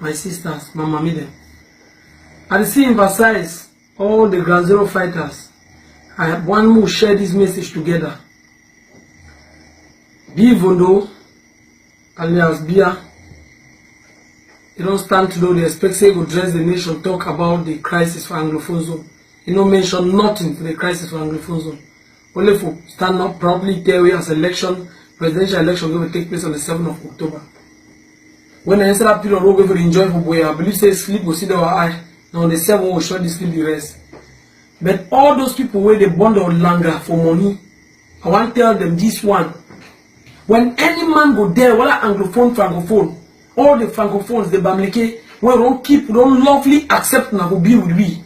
my sisters, my mommy them. I see emphasize all the Ground Zero fighters. I have one more share this message together. Bivondo, alias Bia, you don't stand to know the expect say go dress the nation, talk about the crisis for Anglophone zone. You don't mention nothing for the crisis for Anglophone zone. Only for stand up proudly tell you as presidential election going to take place on the 7th of October. When I said that period we're going to enjoy for boy, I believe say sleep will see our eye. Now on the 7th we'll show the sleep the rest. But all those people where they bond on longer for money, I want to tell them this one. When any man go there, whether Anglophone, Francophone, all the Francophones, the Bamileke, we don't lovely accept na go be with we.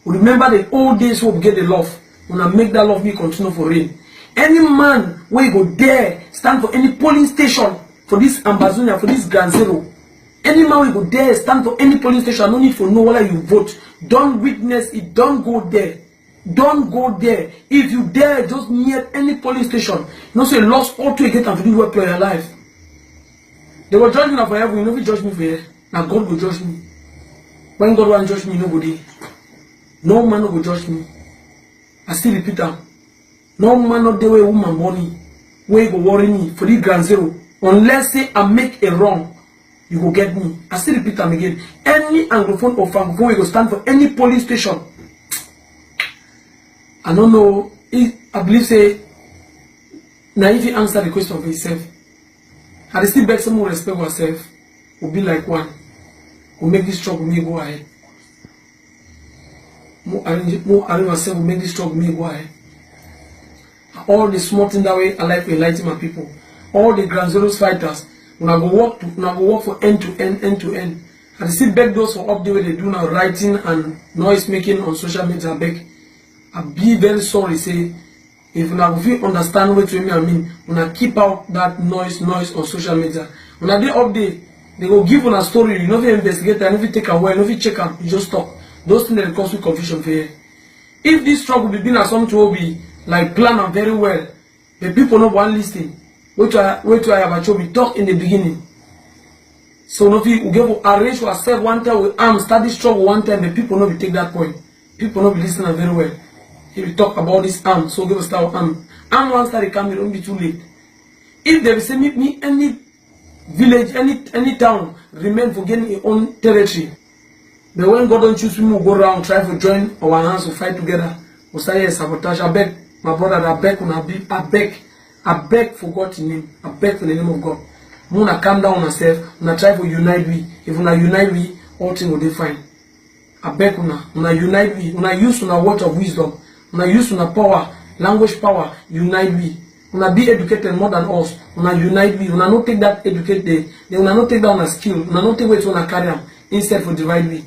We remember the old days where we get the love. Wanna make that love be continue for real. Any man where go there, stand for any polling station for this Ambazonia, for this Ground Zero. Any man will go there, stand for any polling station, no need for know whether you vote. Don't witness it, don't go there. Don't go there. If you dare, just near any police station. You know, say lost all to get and to do work for your life. They were judging me for heaven. You know, if you judge me for here, now God will judge me. When God will judge me, nobody. No man will judge me. I still repeat that. No man not the way woman money. Where go worry me for the Ground Zero. Unless say I make a wrong, you go get me. I still repeat them again. Any Anglophone or Francophone will go stand for any police station. I don't know. I believe say now if you answer the question for yourself, I still beg someone respect yourself. Will be like one. Will make this struggle me go ahead. More arrange myself will make this struggle me go ahead. All the small thing that way I like to enlighten my people. All the Ground Zeroes fighters, when I go work for end to end. I still beg those for update what they do now, writing and noise making on social media. I beg. I be very sorry, say, if you understand what I mean, when I keep out that noise on social media. When I do update, they go give on a story, you know, if you investigate, and if you take away, and if you check out, you just stop. Those things that cause you confusion for you. If this struggle be been as something will be like planned and very well, the people not want listening. Wait to I have a talk in the beginning. So if you give arrange yourself one time with arms, start this struggle one time, the people not be take that point. People not be listening very well. If we talk about this arm, so give us our arm. Arm once that come, it won't be too late. If they say meet me any village, any town, remain for getting your own territory. But when God don't choose me, we'll go around, try to join our hands to fight together. We'll say sabotage. I beg, my brother, I beg for God's name. I beg for the name of God. I'm gonna calm down myself, I'm gonna try to unite we. If we unite we, all things will be fine. I beg una unite we, una use una word of wisdom. Una use una power, language power, unite we. Una be educated more than us. Una unite we. Una not take that educated. They una not take that on a skill. Una not take way to una carry them. Instead for divide we.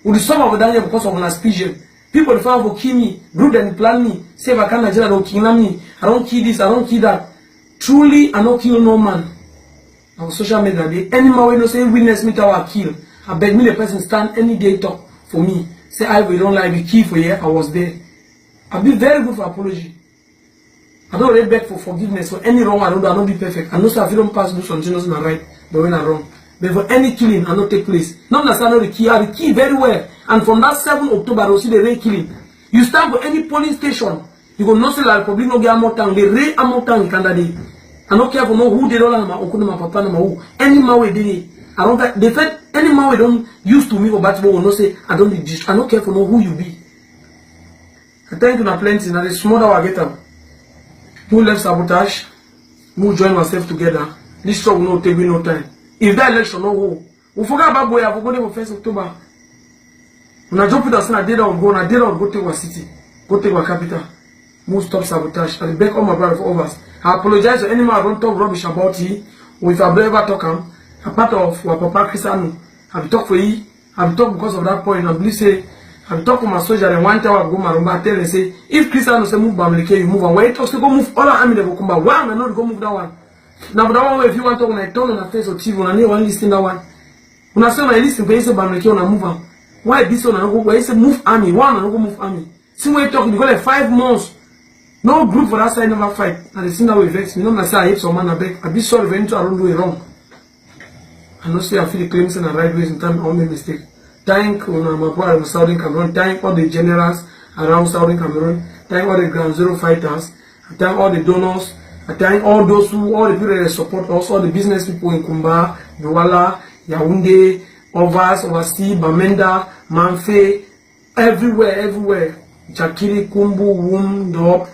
We the sum of Daniel because of una speech. People the father will kill me, group and plan me. Say if I can't Nigeria, don't kill me. I don't kill this, I don't kill that. Truly, I don't kill no man. On social media, the animal will not say witness me to our kill. I beg me the person stand any day talk for me. Say I will don't like the key for here. I was there. I'll be very good for apology. I don't really beg for forgiveness for any wrong I don't do. I don't be perfect. I know so if you don't pass do something that's not right, but when I'm wrong. But for any killing, I don't take place. Not necessarily the key. I the key very well. And from that 7 October, I will see the raid killing. You stand for any police station, you go not say like public no get more time. The raid more time in Canada. I don't care for no who they don't like my okuna my papa no who. Any man way they I don't like they said any man way don't used to me or battle will not say I don't be I don't care for no who you be. I tell you na plenty now the small that I get up. Who left sabotage, who join myself together. This struggle no take no time. If that election no go, we forget about boy, I forgot them for 1st October. When I jump with us, I did not go to our city, go to our capital. Move stop sabotage. I beg all my brother for us. I apologize to any man I don't talk rubbish about you. Or if I ever talk a part of what Papa Cristiano. I've talked for you. I've talked because of that point. I believe say I've talked for my soldier and one time I go my room, I tell and say if Cristiano say move Bamileke, you move and when he talks to go move all army they will come back. Why am I not go move that one? Now that one if you want to when I turn on the face of TV when I need one listen that one. When I say when I listen when you say Bamileke when I move on. Why this one I go when you say move army, one I go move army. See when you talk, you go like 5 months. No group for that side never fight. And the thing that will vex me. Not say I hate some man I beg. I be sorry if anything I don't do it wrong. I know see I feel the claims in the right ways in time I make mistake. Thank my brother in Southern Cameroon. Thank all the generals around Southern Cameroon. Thank all the Ground Zero fighters. I thank all the donors. I thank all those all the people that support us, all the business people in Kumba, Douala, Yaoundé, Ovas, Ovasi, Bamenda, Manfe, everywhere. Chakiri, Kumbu, Wum, Dop,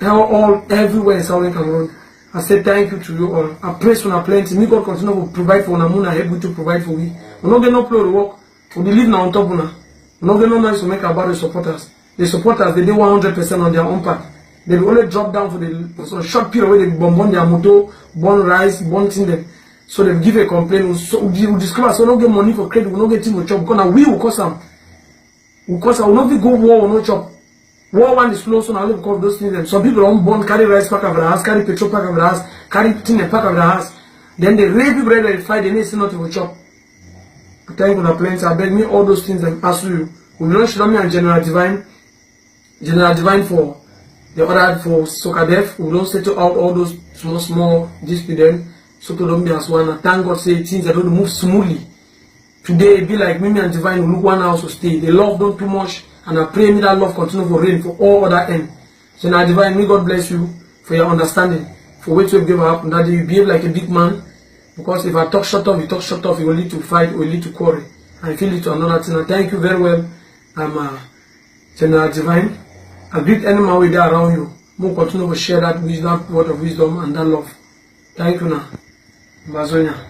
all everywhere in Southern Cameroon. I say thank you to you all. I pray for plenty. Me God continue to provide for Namuna, help you to provide for we. We not get no play to work. We live now on top of now. We not get no noise to make about the supporters. The supporters they do 100% on their own part. They will only drop down for the short period where they bomb their motor, burn rice, burn thing them. So they give a complaint. So we discover so we don't get money for credit, we don't get things to chop because now we will cause them. We cause them. We not go war, we no chop. War one is slow, so now we call those things. Some people don't burn, carry rice pack of the house, carry petrol pack of the house, carry thing pack of the house. Then they rape people that they fight, they need nothing to chop. I thank you for the plans. I beg me all those things and ask you. We don't show me and General Divine for the other for Sokadef. We don't settle out all those small disputes then. So to don't be as one. I thank God say things that don't move smoothly. Today it be like me and Divine will look one house to stay. They love don't too much. And I pray me that love continue for rain for all other end. So now Divine, may God bless you for your understanding. For what you have given up, that you behave like a big man. Because if I talk short off, you talk short off, it will lead to fight, it will lead to quarrel. And it will lead to another thing. I thank you very well. I'm General Divine. I greet any man with that around you. More continue to share that wisdom, word of wisdom and that love. Thank you now. Bazonia.